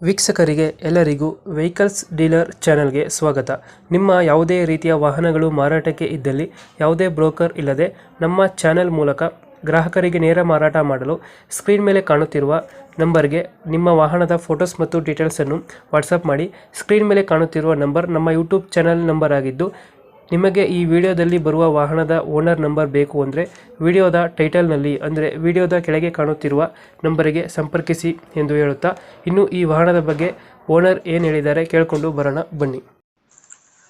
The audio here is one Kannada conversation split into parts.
ವೀಕ್ಷಕರಿಗೆ ಎಲ್ಲರಿಗೂ ವೆಹಿಕಲ್ಸ್ ಡೀಲರ್ ಚಾನೆಲ್ಗೆ ಸ್ವಾಗತ. ನಿಮ್ಮ ಯಾವುದೇ ರೀತಿಯ ವಾಹನಗಳು ಮಾರಾಟಕ್ಕೆ ಇದ್ದಲ್ಲಿ ಯಾವುದೇ ಬ್ರೋಕರ್ ಇಲ್ಲದೆ ನಮ್ಮ ಚಾನೆಲ್ ಮೂಲಕ ಗ್ರಾಹಕರಿಗೆ ನೇರ ಮಾರಾಟ ಮಾಡಲು ಸ್ಕ್ರೀನ್ ಮೇಲೆ ಕಾಣುತ್ತಿರುವ ನಂಬರ್ಗೆ ನಿಮ್ಮ ವಾಹನದ ಫೋಟೋಸ್ ಮತ್ತು ಡೀಟೇಲ್ಸನ್ನು ವಾಟ್ಸಪ್ ಮಾಡಿ. ಸ್ಕ್ರೀನ್ ಮೇಲೆ ಕಾಣುತ್ತಿರುವ ನಂಬರ್ ನಮ್ಮ ಯೂಟ್ಯೂಬ್ ಚಾನೆಲ್ ನಂಬರ್ ಆಗಿದ್ದು, ನಿಮಗೆ ಈ ವಿಡಿಯೋದಲ್ಲಿ ಬರುವ ವಾಹನದ ಓನರ್ ನಂಬರ್ ಬೇಕು ಅಂದರೆ ವಿಡಿಯೋದ ಟೈಟಲ್ನಲ್ಲಿ ಅಂದರೆ ವಿಡಿಯೋದ ಕೆಳಗೆ ಕಾಣುತ್ತಿರುವ ನಂಬರಿಗೆ ಸಂಪರ್ಕಿಸಿ ಎಂದು ಹೇಳುತ್ತಾ, ಇನ್ನು ಈ ವಾಹನದ ಬಗ್ಗೆ ಓನರ್ ಏನು ಹೇಳಿದ್ದಾರೆ ಕೇಳಿಕೊಂಡು ಬರೋಣ ಬನ್ನಿ.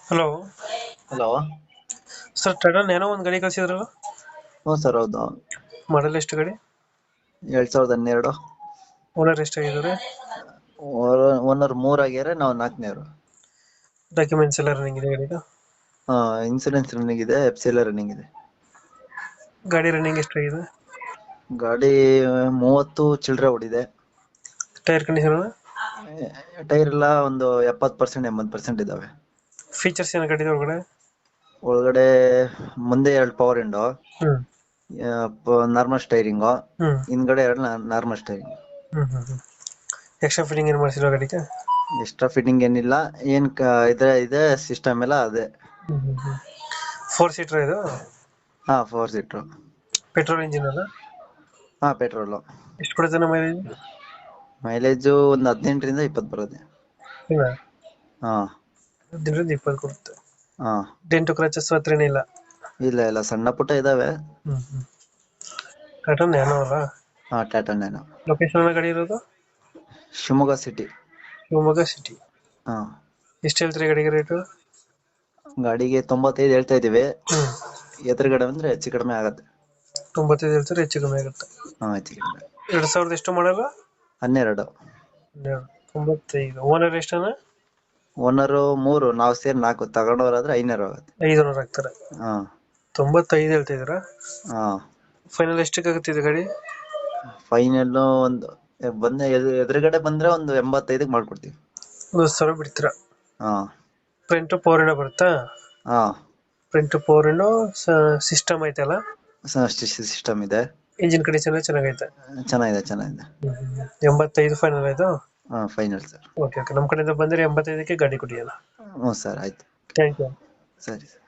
Hello hello. Sir, Tata nano ಒಂದು ಗಾಡಿ ಕಳಿಸಿದ್ರಲ್ಲ, ಹ್ಞೂ ಸರ್, ಹೌದು. ಮಾಡಲ್ ಎಷ್ಟು ಗಾಡಿ? 2012. ಓನರ್ ಎಷ್ಟಾಗಿದ್ದಾರೆ? ಓನರ್ 3 ಆಗ್ಯಾರ, ನಾವು 4ನೇವ್ರು. ಡಾಕ್ಯುಮೆಂಟ್ಸ್ ಎಲ್ಲ ರನ್ನಿಂಗ್ ಇದೆ ಗಾಡಿದು? ಇನ್ಸೂರೆನ್ಸ್ ರನ್ನಿಂಗ್ ಇದೆ, FC ಎಲ್ಲ ರನ್ನಿಂಗ್ ಇದೆ. ಗಾಡಿ ರನ್ನಿಂಗ್ ಎಷ್ಟಾಗಿದೆ? ಗಾಡಿ 30 ಚಿಲ್ಲರೆ ಓಡಿದೆ. Tyre condition? ಟೈರ್ ಎಲ್ಲ ಒಂದು 70% 80% ಇದಾವೆ. ಫೀಚರ್ಸ್ ಏನು ಗಾಡಿ ಒಳಗಡೆ? ಒಳಗಡೆ ಮುಂದೆ 2 ಪವರ್ ವಿಂಡೋ, ಹ್ಮ್ ನಾರ್ಮಲ್ ಸ್ಟೈರಿಂಗು, ಹ್ಮ್ ಹಿಂದ್ಗಡೆ 2 ನಾರ್ಮಲ್ ಸ್ಟೈರಿಂಗ್. ಎಕ್ಸ್ಟ್ರಾ ಫಿಟ್ಟಿಂಗ್ ಏನು ಮಾಡಿಸಿರೋ ಗಾಡಿಗೆ? ಎಕ್ಸ್ಟ್ರಾ ಫಿಟ್ಟಿಂಗ್ ಏನಿಲ್ಲ, ಏನ್ ಇದೆ ಸಿಸ್ಟಮ್ ಎಲ್ಲ ಅದೇ. 4 ಸೀಟರ್ ಇದು? 4 ಸೀಟ್ರು. ಪೆಟ್ರೋಲ್ ಇಂಜಿನ್ ಅಲ್ಲ? ಪೆಟ್ರೋಲು. ಎಷ್ಟು ಕೊಡುತ್ತೆ ನಮ್ಮ ಮೈಲೇಜ್? ಮೈಲೇಜು ಒಂದು 18ರಿಂದ 20 ಬರುತ್ತೆ. ಇಲ್ಲ, ಹಾ 15-20 ಕೊಡುತ್ತೆ. ಹಾ ಡೆಂಟು ಕ್ರಚಸ್ ಹತ್ರ ಏನಿಲ್ಲ? ಇಲ್ಲ, ಸಣ್ಣ ಪುಟ್ಟ ಇದಾವೆ. ಟಾಟಾ ನ್ಯಾನೋ ಅಲ್ಲ? ಟಾಟಾ ನ್ಯಾನೋ. ಲೊಕೇಶನ್ ಗಾಡಿ ಇರೋದು? ಶಿವಮೊಗ್ಗ ಸಿಟಿ. ಶಿವಮೊಗ್ಗ ಸಿಟಿ. ಹಾ ಎಷ್ಟು ಹೇಳ್ತೀರಿ ಗಾಡಿಗೆ ರೇಟು? ಗಾಡಿಗೆ 95 ಹೇಳ್ತಾ ಇದೀವಿ. ಎದುರುಗಡೆ ಅಂದ್ರೆ ಹೆಚ್ಚು ಕಡಿಮೆ ಆಗತ್ತೆ. 95 ಹೇಳ್ತಾರೆ, ಹೆಚ್ಚು ಕಮ್ಮಿ ಆಗುತ್ತೆ. ಹೆಚ್ಚು ಕಡಿಮೆ. 2000 ಎಷ್ಟು ಮಾಡಲ್ಲ? 12. 95. ಓನರ್ ಎಷ್ಟನ? ಓನರು 3, ನಾವು ಸೇರಿ 4. ತಗೊಂಡವ್ರಾದ್ರೆ 500 ಆಗುತ್ತೆ. 500 ಆಗ್ತಾರೆ. 95 ಹೇಳ್ತಾ ಇದೀರಾ? ಫೈನಲ್ ಎಷ್ಟಕ್ಕೆ ಆಗುತ್ತೆ ಇದು ಗಾಡಿ? ಫೈನಲ್ ಒಂದು ಎದುರುಗಡೆ ಬಂದ್ರೆ ಒಂದು 85ಕ್ಕೆ ಮಾಡ್ಕೊಡ್ತೀವಿ. 1,000 ಬಿಡ್ತೀರಾ? ಫ್ರಂಟ್ ಪವರ್ ವಿಂಡೋ ಬರುತ್ತಾ? ಫ್ರಂಟ್ ಪವರ್ ವಿಂಡೋ, ಸಿಸ್ಟಮ್ ಐತಲ್ಲ? ಸಿಸ್ಟಮ್ ಇದೆ. ಇಂಜಿನ್ ಕಂಡೀಷನ್ ಚೆನ್ನಾಗೈತೆ? ಚೆನ್ನಾಗಿದೆ. 85 ಫೈನಲ್ ಆಯ್ತು? Final sir. ಓಕೆ, ನಮ್ಮ ಕಡೆಯಿಂದ ಬಂದರೆ 85ಕ್ಕೆ ಗಾಡಿ ಕೊಡಿಯಲ್ಲ. ಹ್ಞೂ ಸರ್, ಆಯ್ತು. Thank you. ಸರಿ ಸರ್.